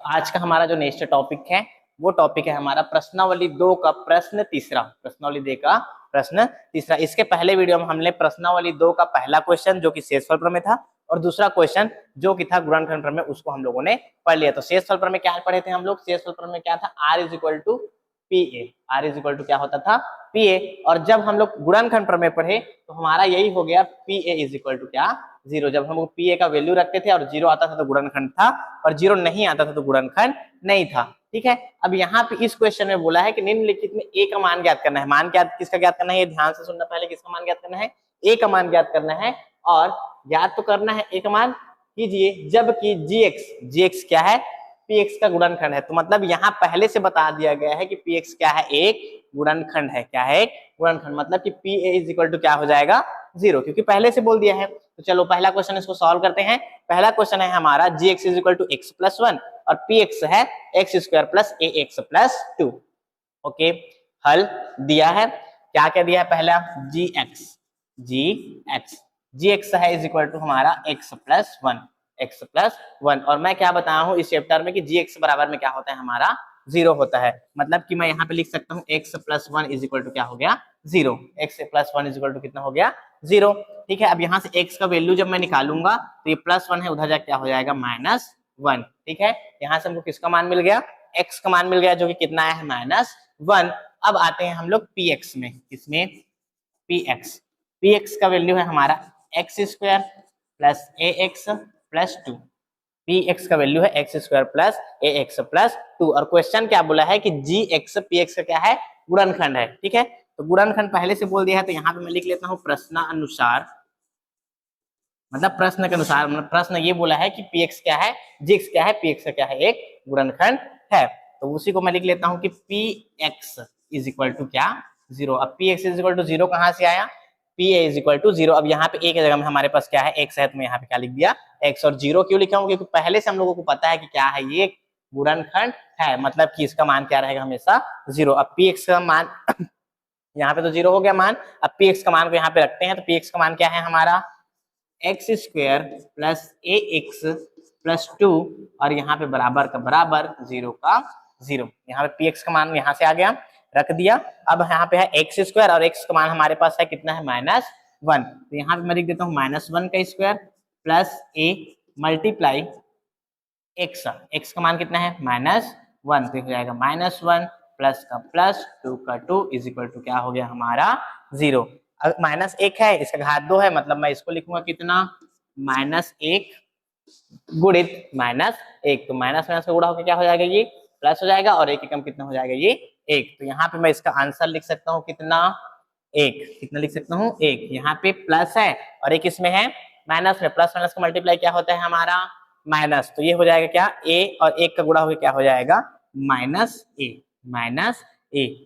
आज का हमारा जो नेक्स्ट टॉपिक है वो टॉपिक है हमारा प्रश्नावली 2 का प्रश्न तीसरा। प्रश्नावली 2 का प्रश्न तीसरा। इसके पहले वीडियो में हमने प्रश्नावली 2 का पहला क्वेश्चन जो कि शेषफल प्रमेय था और दूसरा क्वेश्चन जो कि था गुणनखंड प्रमेय उसको हम लोगों ने पढ़ लिया। तो शेषफल प्रमेय क्या पढ़े थे हम लोग? शेषफल प्रमेय क्या था? R is equal to p a. R is equal to क्या होता था? P a. और जब हम लोग गुणनखंड प्रमेय पढ़े तो हमारा यही हो गया p a is equal to क्या? 0। जब हम लोग पी ए का वैल्यू रखते थे और 0 आता था तो गुणनखंड था और 0 नहीं आता था तो गुणनखंड नहीं था। ठीक है। अब यहाँ पे इस क्वेश्चन में बोला है कि निम्नलिखित में ए का मान ज्ञात करना है। मान क्या किसका ज्ञात करना है? ये ध्यान से सुनना। पहले किसका मान ज्ञात करना है? ए का मान ज्ञात करना है। और ज्ञात तो करना है ए का मान कीजिए जबकि जीएक्स क्या है? पीएक्स का गुणनखंड है। तो मतलब यहाँ पहले से बता दिया गया है कि पीएक्स क्या है? एक गुणनखंड है। क्या है? गुणनखंड। मतलब कि p a is equal to क्या हो जाएगा? 0, क्योंकि पहले से बोल दिया है। तो चलो पहला क्वेश्चन इसको सॉल्व करते हैं। पहला क्वेश्चन है हमारा g x is equal to x plus 1 और पी एक्स है x square plus a x plus 2। Okay, हल दिया है। क्या क्या दिया है? पहला जी एक्स है इज इक्वल टू हमारा एक्स प्लस 1 और मैं क्या बताया हूं इस चैप्टर में कि जी एक्स बराबर में क्या होता है? हमारा 0 होता है। मतलब कि मैं यहाँ पे लिख सकता हूँ x plus 1 is equal to क्या हो गया? 0। X plus 1 is equal to कितना हो गया? 0। ठीक है। अब यहाँ से एक्स का वैल्यू जब मैं निकालूंगा तो ये प्लस 1 है, उधर जाके क्या हो जाएगा? -1। ठीक है। यहाँ से हमको किसका मान मिल गया? एक्स का मान मिल गया जो कि कितना है? -1। अब आते हैं हम लोग पी एक्स में। किसमें? पी एक्स का वैल्यू है हमारा x square plus a x plus 2। P x का वैल्यू है x square plus a x plus 2 और क्वेश्चन क्या बोला है कि जी एक्स पी एक्स का क्या है? गुणनखंड है। ठीक है। तो गुणनखंड पहले से बोल दिया है तो यहाँ पे मैं लिख लेता हूँ प्रश्नानुसार। मतलब प्रश्न के अनुसार, मतलब प्रश्न ये बोला है कि पी एक्स क्या है? जी एक्स क्या है? पी एक्स का क्या है? एक गुणनखंड है। तो उसी को मैं लिख लेता हूँ कि p x is equal to क्या? 0। अब p x is equal to 0 कहाँ से आया? P a is equal to 0। अब यहाँ पे एक जगह में हमारे पास क्या है? एक्स है, तो मैं यहाँ पे क्या लिख दिया? एक्स। और 0 क्यों लिखा हूँ? क्योंकि पहले से हम लोगों को पता है कि क्या है? ये गुणनखंड है। मतलब कि इसका मान क्या रहेगा? हमेशा 0। अब पी एक्स का मान यहाँ पे तो 0 हो गया मान। अब पी एक्स का मान को यहाँ पे रखते हैं तो पी एक्स का मान क्या है हमारा? X square plus a x plus 2 और यहाँ पे बराबर का बराबर 0 का 0। यहाँ पे पी एक्स का मान यहाँ से आ गया, रख दिया। अब यहाँ पे है एक्स स्क्वायर और एक्स का मान हमारे पास है कितना है? -1। तो यहाँ पे मैं लिख देता हूँ -1 का square plus A multiply x का मान कितना है? -1। तो हो जाएगा -1 प्लस का प्लस 2 का 2 इज इक्वल टू क्या हो गया हमारा? 0। -1 है, इसका घात 2 है, मतलब मैं इसको लिखूंगा कितना? -1 गुणित -1। तो माइनस माइनस का गुणा होकर क्या हो जाएगा? ये प्लस हो जाएगा और एक एकम कितना हो जाएगा? ये 1। तो यहाँ पे मैं इसका आंसर लिख सकता हूँ कितना? 1। कितना लिख सकता हूँ? 1। यहाँ पे प्लस है और एक इसमें है माइनस में। प्लस माइनस का मल्टीप्लाई क्या होता है हमारा? माइनस। तो ये हो जाएगा क्या? a और 1 का गुणा होकर क्या हो जाएगा? -a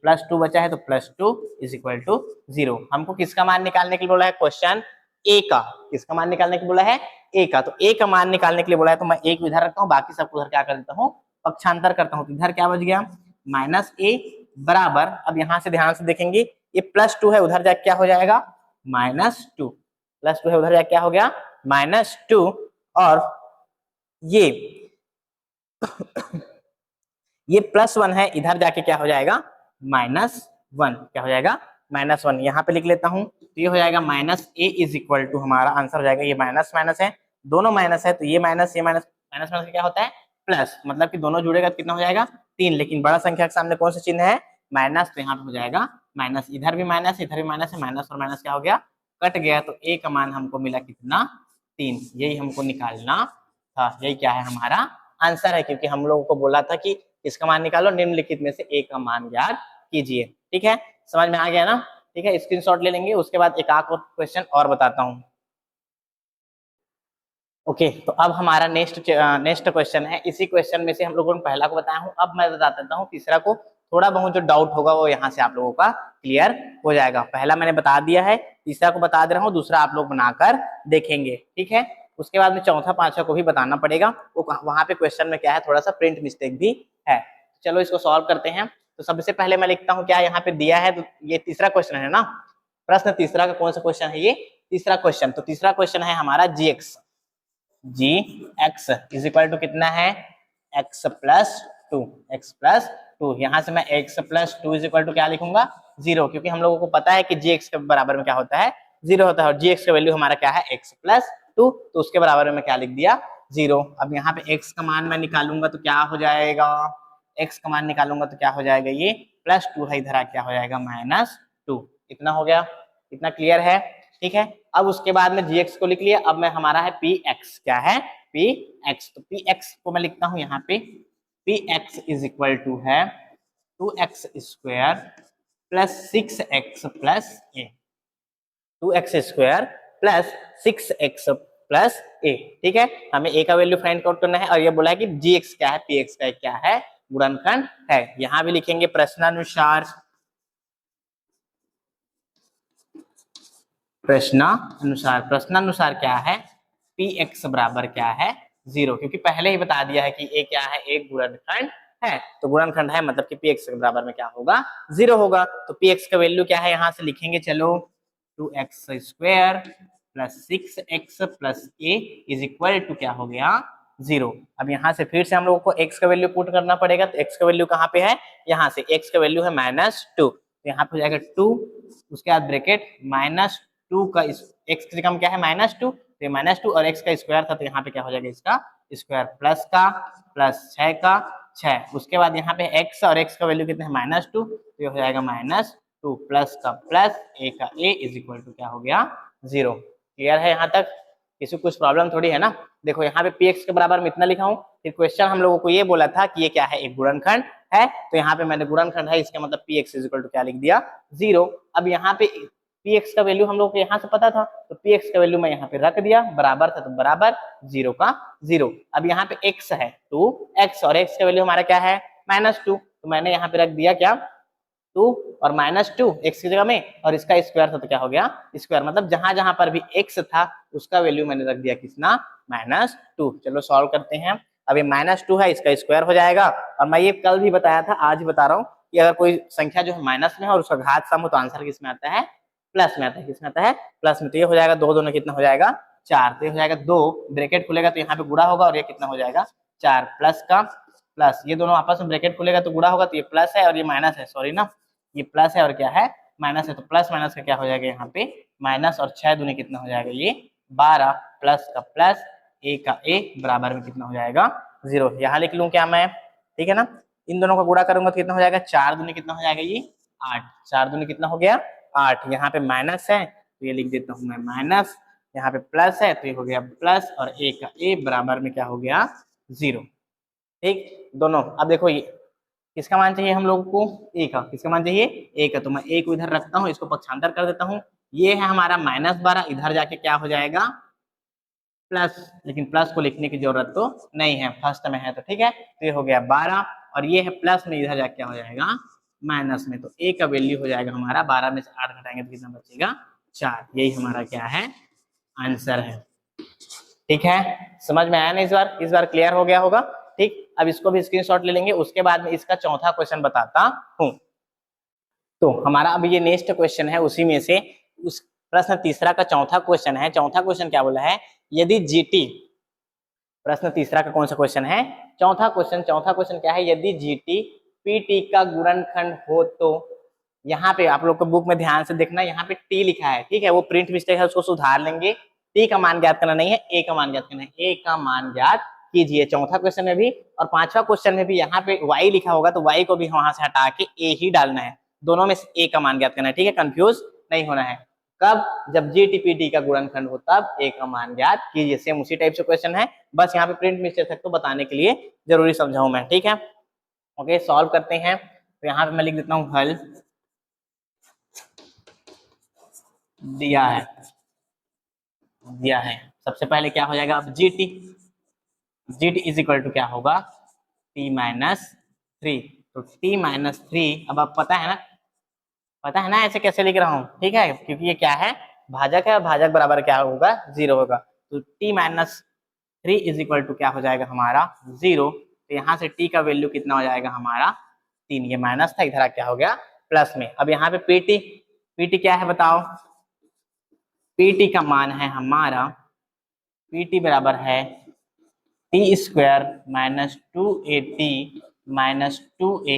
प्लस 2 बचा है तो +2 इज इक्वल टू 0। हमको किसका मान निकालने के लिए बोला है? क्वेश्चन ए का। किसका मान निकालने के लिए बोला है? ए का। तो ए का मान निकालने के लिए बोला है तो मैं एक इधर रखता हूँ, बाकी सबको उधर क्या कर देता हूँ? पक्षांतर करता हूँ। तो इधर क्या बच गया? -a बराबर, अब यहाँ से ध्यान से देखेंगे ये +2 है, उधर जाके क्या हो जाएगा? -2। +2 है, उधर जाके क्या हो गया? -2। और ये ये +1 है, इधर जाके क्या हो जाएगा? -1। क्या हो जाएगा? -1। यहाँ पे लिख लेता हूँ तो ये हो जाएगा -a इज इक्वल टू हमारा आंसर हो जाएगा। ये माइनस माइनस है, दोनों माइनस है, तो ये माइनस ये माइनस, माइनस माइनस क्या होता है? प्लस। मतलब कि दोनों जुड़ेगा कितना हो जाएगा? 3। लेकिन बड़ा संख्या के सामने कौन सा चिन्ह है? माइनस। तो यहाँ पे हो जाएगा माइनस। इधर भी माइनस, इधर भी माइनस है, माइनस और माइनस क्या हो गया? कट गया। तो a का मान हमको मिला कितना? 3। यही हमको निकालना था। यही क्या है? हमारा आंसर है, क्योंकि हम लोगों को बोला था कि इसका मान निकालो, निम्नलिखित में से ए का मान ज्ञात कीजिए। ठीक है, समझ में आ गया ना? ठीक है, स्क्रीनशॉट ले लेंगे, उसके बाद एक आध क्वेश्चन और बताता हूँ। ओके, तो अब हमारा नेक्स्ट क्वेश्चन है। इसी क्वेश्चन में से हम लोगों ने पहला को बताया हूँ, अब मैं बता देता हूँ तीसरा को। थोड़ा बहुत जो डाउट होगा वो यहाँ से आप लोगों का क्लियर हो जाएगा। पहला मैंने बता दिया है, तीसरा को बता दे रहा हूँ, दूसरा आप लोग बनाकर देखेंगे। ठीक है, उसके बाद में चौथा पांचवा को भी बताना पड़ेगा। वो वहां पे क्वेश्चन में क्या है, थोड़ा सा प्रिंट मिस्टेक भी है। चलो इसको सॉल्व करते हैं। तो सबसे पहले मैं लिखता हूँ क्या यहाँ पे दिया है, तो ये तीसरा क्वेश्चन है ना? प्रश्न तीसरा का कौन सा क्वेश्चन है? ये तीसरा क्वेश्चन। तो तीसरा क्वेश्चन है हमारा g x is equal to कितना है? x plus two, x plus two. यहाँ से मैं x plus two is equal to क्या लिखूंगा, 0, क्योंकि हम लोगों को पता है कि gx के बराबर में क्या होता है, 0 होता है, और gx का वैल्यू हमारा क्या है, x प्लस टू, तो उसके बराबर में क्या लिख दिया, 0। अब यहाँ पे x का मान मैं निकालूंगा तो क्या हो जाएगा, x का मान निकालूंगा तो क्या हो जाएगा, ये प्लस टू है, इधर क्या हो जाएगा माइनस टू। इतना हो गया, इतना क्लियर है, ठीक है। अब उसके बाद में gx को लिख लिया, अब मैं हमारा है px, क्या है px, तो px को मैं लिखता हूँ यहाँ पे, px इज इक्वल टू है 2x square plus 6x plus a, 2x square plus 6x plus a, ठीक है। हमें a का वैल्यू फाइंड आउट करना है, और ये बोला है कि gx क्या है, px का क्या है, गुणनखंड है। यहां भी लिखेंगे प्रश्नानुसार, प्रश्नानुसार क्या है, px बराबर क्या है, 0, क्योंकि पहले ही बता दिया है कि a क्या है, एक गुणनखंड है, तो गुणनखंड है मतलब कि px के बराबर में क्या होगा, 0 होगा। तो px का वैल्यू क्या है, यहां से लिखेंगे, चलो 2x square plus 6x plus a is equal to क्या हो गया, 0। अब यहाँ से फिर से हम लोगों को x का वैल्यू पुट करना पड़ेगा, तो x का वैल्यू कहाँ पे है, यहाँ से x का वैल्यू है -2, तो यहाँ पे हो जाएगा 2, उसके बाद ब्रैकेट -2 का x की जगह क्या है -2, तो ये -2 और x का स्क्वायर था, तो यहाँ पे क्या हो जाएगा, इसका स्क्वायर प्लस का प्लस 6 का 6, उसके बाद यहाँ पे x और x का वैल्यू कितना है -2, तो ये हो जाएगा -2 प्लस का प्लस a का a इज इक्वल टू क्या हो गया, 0। क्लियर है यहाँ तक, किसी को कुछ प्रॉब्लम थोड़ी है ना। देखो यहाँ पे px के बराबर में इतना लिखा हूँ, फिर क्वेश्चन हम लोगों को ये बोला था कि ये क्या है, एक गुणनखंड है, तो यहाँ पे मैंने गुणनखंड है, इसका मतलब px इज इक्वल टू क्या लिख दिया, 0। अब यहाँ पे px का वैल्यू हम लोग को यहाँ से पता था, तो px का वैल्यू मैं यहाँ पे रख दिया, बराबर था तो बराबर, 0 का 0। अब यहाँ पे x है 2x और x का वैल्यू हमारा क्या है -2, तो मैंने यहाँ पे रख दिया क्या, 2 और -2 x की जगह में, और इसका स्क्वायर था तो क्या हो गया, स्क्वायर, मतलब जहां जहां पर भी x था उसका वैल्यू मैंने रख दिया कितना, -2। चलो सॉल्व करते हैं। अब ये -2 है, इसका स्क्वायर हो जाएगा, और मैं ये कल भी बताया था, आज भी बता रहा हूँ कि अगर कोई संख्या जो है माइनस में है और उसका घात सम हो तो आंसर किस में आता है, प्लस में आता है, किस में आता है, प्लस में। तो ये हो जाएगा 2 में कितना हो जाएगा, 4, तो ये हो जाएगा 2, ब्रैकेट खुलेगा तो यहाँ पे गुणा होगा, और ये कितना हो जाएगा 4 प्लस का प्लस, ये दोनों आपस में ब्रैकेट खुलेगा तो गुणा होगा, तो ये प्लस है और ये माइनस है, सॉरी ना, ये प्लस है और क्या है माइनस है, तो प्लस माइनस का क्या हो जाएगा यहाँ पे माइनस, और 6 दूनी कितना हो जाएगा, ये 12 प्लस का प्लस ए का ए बराबर में कितना हो जाएगा, 0। यहाँ लिख लूं क्या मैं, ठीक है ना, इन दोनों का गुणा करूंगा तो कितना हो जाएगा, 4 दूनी कितना हो जाएगा, ये 8, 4 दूनी कितना हो गया 8। यहाँ पे माइनस है तो ये लिख देता हूँ मैं माइनस, यहाँ पे प्लस है तो ये हो गया प्लस, और ए का ए बराबर में क्या हो गया, 0। ठीक, दोनों। अब देखो ये किसका मान चाहिए हम लोगों को, ए का, किसका मान चाहिए, ए का, तो मैं ए को इधर रखता हूँ, इसको पक्षांतर कर देता हूँ, ये है हमारा -12, इधर जाके क्या हो जाएगा प्लस, लेकिन प्लस को लिखने की जरूरत तो नहीं है, फर्स्ट में है तो ठीक है, तो ये हो गया 12, और ये है प्लस में, इधर जाके क्या हो जाएगा माइनस में, तो ए का वैल्यू हो जाएगा हमारा 12 में से 8 घटाएंगे तो कितना बचेगा 4। यही हमारा क्या है, आंसर है। ठीक है, समझ में आया ना, इस बार क्लियर हो गया होगा। ठीक, अब इसको भी स्क्रीनशॉट ले लेंगे, उसके बाद में इसका चौथा क्वेश्चन बताता हूँ। तो हमारा अब ये नेक्स्ट क्वेश्चन है, उसी में से उस प्रश्न तीसरा का चौथा क्वेश्चन है। चौथा क्वेश्चन क्या बोला है, यदि जीटी, प्रश्न तीसरा का कौन सा क्वेश्चन है, चौथा क्वेश्चन क्या है, यदि जीटी पीटी का गुणनखंड हो तो, यहाँ पे आप लोग को बुक में ध्यान से देखना, यहाँ पे टी लिखा है, ठीक है, वो प्रिंट मिस्टेक है, उसको सुधार लेंगे। टी का मान ज्ञात करना नहीं है, ए का मान ज्ञात करना है, ए का मान ज्ञात कीजिए। चौथा क्वेश्चन में भी और पांचवा क्वेश्चन में भी यहाँ पे वाई लिखा होगा, तो वाई को भी वहां से हटा के ए ही डालना है, दोनों में से ए का मान ज्ञात करना है, ठीक है, कंफ्यूज नहीं होना है। कब, जब जीटीपीटी का गुणनखंड हो तब ए का मान ज्ञात कीजिए। सेम उसी टाइप से क्वेश्चन है, बस यहाँ पे प्रिंट मिस्टेक तक तो बताने के लिए जरूरी समझाऊं मैं, ठीक है। ओके, सॉल्व करते हैं। तो यहाँ पे मैं लिख देता हूँ हल दिया है। सबसे पहले क्या हो जाएगा, अब जीटी इज इक्वल टू क्या होगा, टी माइनस 3, तो टी माइनस 3, अब आप पता है ना ऐसे कैसे लिख रहा हूँ, ठीक है, क्योंकि ये क्या है, भाजक है, भाजक बराबर क्या होगा, 0 होगा, तो t minus 3 is equal to क्या हो जाएगा हमारा 0। तो यहाँ से टी का वैल्यू कितना हो जाएगा हमारा 3, ये माइनस था, इधर क्या हो गया प्लस में। अब यहाँ पे पीटी क्या है बताओ, पीटी का मान है हमारा, पीटी बराबर है T square minus 2at minus 2a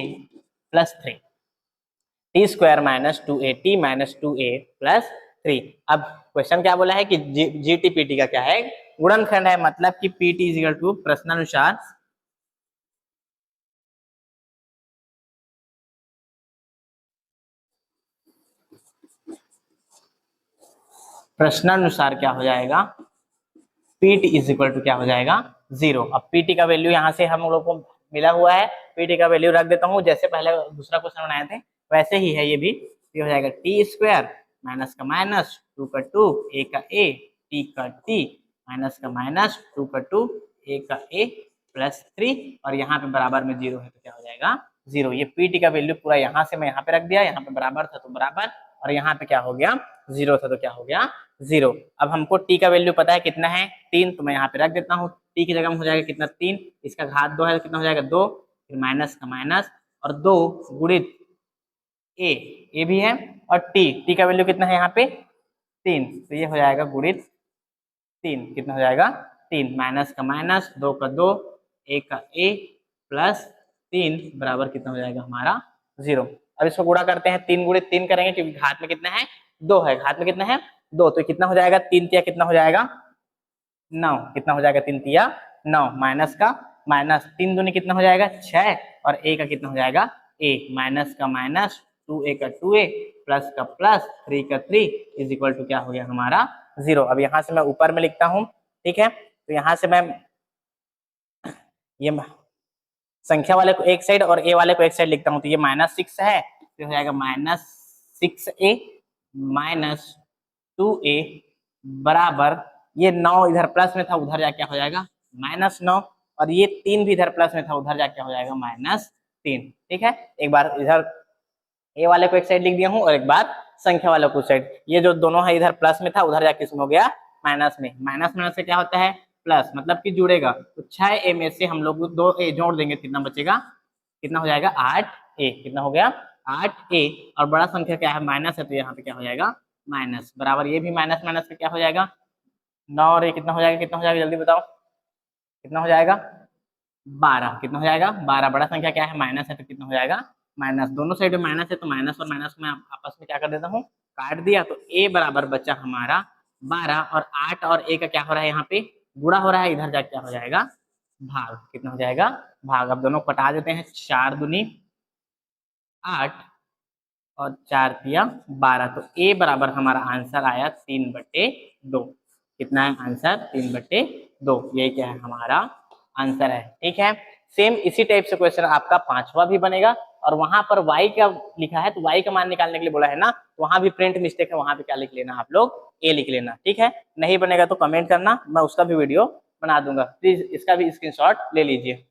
plus 3, T square minus 2at minus 2a plus 3। अब क्वेश्चन क्या बोला है कि जी टी पी टी का क्या है, गुणनखंड है, मतलब कि पी टी इजिकल टू प्रश्नानुसार क्या हो जाएगा, पीटी इज इक्वल टू क्या हो जाएगा 0। अब पीटी का वैल्यू यहाँ से हम लोग को मिला हुआ है, पीटी का वैल्यू रख देता हूँ, जैसे पहले दूसरा क्वेश्चन बनाए थे वैसे ही है ये भी। ये हो जाएगा टी स्क्वायर माइनस का माइनस 2 का 2 a का a टी का t माइनस का माइनस 2 का 2 a का a प्लस 3 और यहाँ पे बराबर में 0 है तो क्या हो जाएगा 0। ये पीटी का वैल्यू पूरा यहाँ से मैं यहाँ पे रख दिया, यहाँ पे बराबर था तो बराबर, और यहाँ पे क्या हो गया 0 था तो क्या हो गया 0। अब हमको टी का वैल्यू पता है कितना है 3, तो मैं यहाँ पे रख देता हूँ, टी की जगह में हो जाएगा कितना 3, इसका घात 2 है तो कितना हो जाएगा 2, फिर माइनस का माइनस और 2 गुणित ए भी है, और टी का वैल्यू कितना है यहाँ पे 3, तो ये हो जाएगा गुणित 3, कितना हो जाएगा 3, माइनस का माइनस 2 का 2 a का a प्लस 3 बराबर कितना हो जाएगा हमारा 0। अब इसको गुणा करते हैं, 3 गुणित 3 करेंगे क्योंकि घात में कितना है 2 है, घात में कितना है 2, तो कितना हो जाएगा 3 तिया कितना हो जाएगा 9, कितना हो जाएगा 3 तिया 9, माइनस का माइनस 3 दूनी कितना हो जाएगा 6 और a का कितना हो जाएगा a, माइनस का माइनस 2a का 2a प्लस का प्लस 3 का 3 इज इक्वल टू क्या हो गया हमारा 0। अब यहाँ से मैं ऊपर में लिखता हूँ, ठीक है, तो यहाँ से मैं ये संख्या वाले को एक साइड और ए वाले को एक साइड लिखता हूँ, तो ये माइनस 6 है तो हो जाएगा माइनस 6a माइनस 2a बराबर, ये 9 इधर प्लस में था उधर जाके हो जाएगा माइनस 9, और ये 3 भी इधर प्लस में था उधर जाके हो जाएगा माइनस 3। ठीक है, एक बार इधर ए वाले को एक साइड लिख दिया हूँ और एक बार संख्या वाले को साइड, ये जो दोनों है इधर प्लस में था उधर जाके इसमें हो गया माइनस में, माइनस माइनस से क्या होता है प्लस, मतलब कि जुड़ेगा, तो 6a में से हम लोग 2a जोड़ देंगे, कितना बचेगा, कितना हो जाएगा 8a, कितना हो गया 8a, और बड़ा संख्या क्या है माइनस है तो यहाँ पे क्या हो जाएगा माइनस, बराबर ये भी माइनस माइनस का क्या हो जाएगा 9 और ये कितना हो जाएगा, कितना हो जाएगा जल्दी बताओ, कितना हो जाएगा 12, कितना हो जाएगा 12, बड़ा संख्या क्या है माइनस है तो कितना हो जाएगा माइनस, दोनों साइड में माइनस है तो माइनस और माइनस में आपस में क्या कर देता हूँ काट दिया, तो a बराबर बचा हमारा 12 और 8 और a का क्या हो रहा है यहाँ पे गुणा हो रहा है, इधर जाके क्या हो जाएगा भाग, कितना हो जाएगा भाग। अब दोनों कटा देते हैं, 4 दूनी 8 और 4 तिया 12, तो a बराबर हमारा आंसर आया 3/2, कितना है आंसर 3/2, ये क्या है हमारा आंसर है। ठीक है, सेम इसी टाइप से क्वेश्चन आपका 5वां भी बनेगा, और वहां पर y का लिखा है तो y का मान निकालने के लिए बोला है ना, तो वहां भी प्रिंट मिस्टेक है, वहां पे क्या लिख लेना आप लोग a लिख लेना। ठीक है, नहीं बनेगा तो कमेंट करना, मैं उसका भी वीडियो बना दूंगा, प्लीज इसका भी स्क्रीनशॉट ले लीजिए।